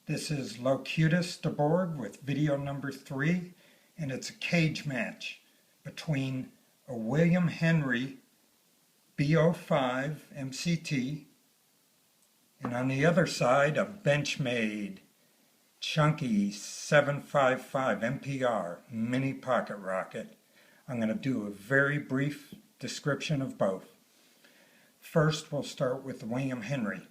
This is Locutus aboard with video number 3, and it's a cage match between a William Henry B-05 MCT and on the other side a Benchmade chunky 755 MPR mini pocket rocket. I'm going to do a very brief description of both. First, we'll start with the William Henry.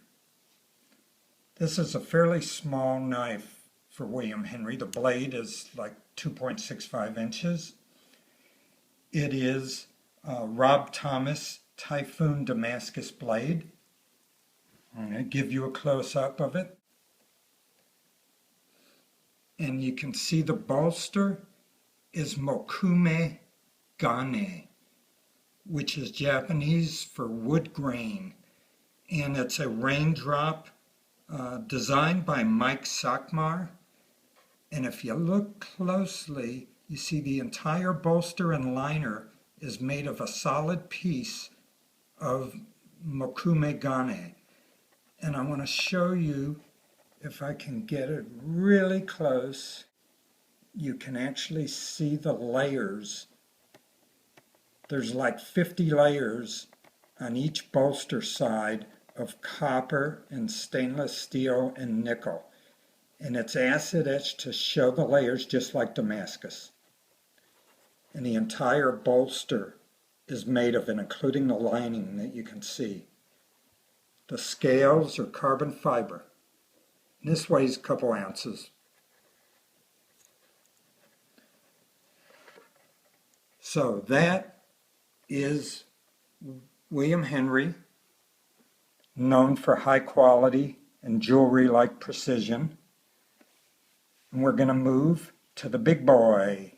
This is a fairly small knife for William Henry. The blade is like 2.65 inches. It is a Rob Thomas Typhoon Damascus blade. I'm going to give you a close-up of it. And you can see the bolster is Mokume Gane, which is Japanese for wood grain. And it's a raindrop designed by Mike Sakmar. And if you look closely, you see the entire bolster and liner is made of a solid piece of Mokume Gane. And I want to show you, if I can get it really close, you can actually see the layers. There's like 50 layers on each bolster side of copper and stainless steel and nickel. And it's acid etched to show the layers just like Damascus. And the entire bolster is made of it, including the lining that you can see. The scales are carbon fiber. And this weighs a couple ounces. So that is William Henry, known for high quality and jewelry-like precision. And we're going to move to the big boy.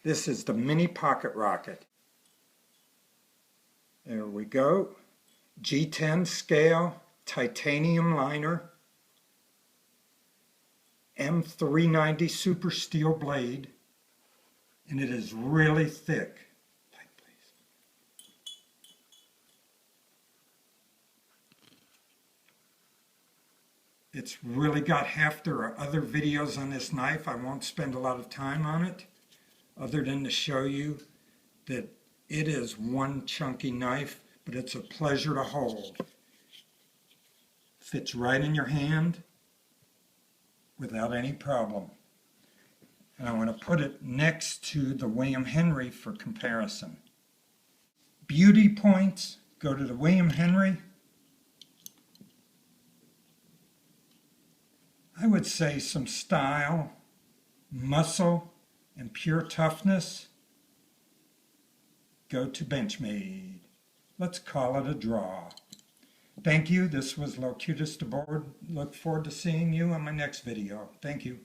This is the mini pocket rocket. There we go. G10 scale, titanium liner, M390 super steel blade, and it is really thick. Light, please. It's really got heft. There are other videos on this knife. I won't spend a lot of time on it, other than to show you that it is one chunky knife, but it's a pleasure to hold. Fits right in your hand without any problem. And I want to put it next to the William Henry for comparison. Beauty points go to the William Henry. I would say some style, muscle, and pure toughness go to Benchmade. Let's call it a draw. Thank you. This was Locutus aboard. Look forward to seeing you on my next video. Thank you.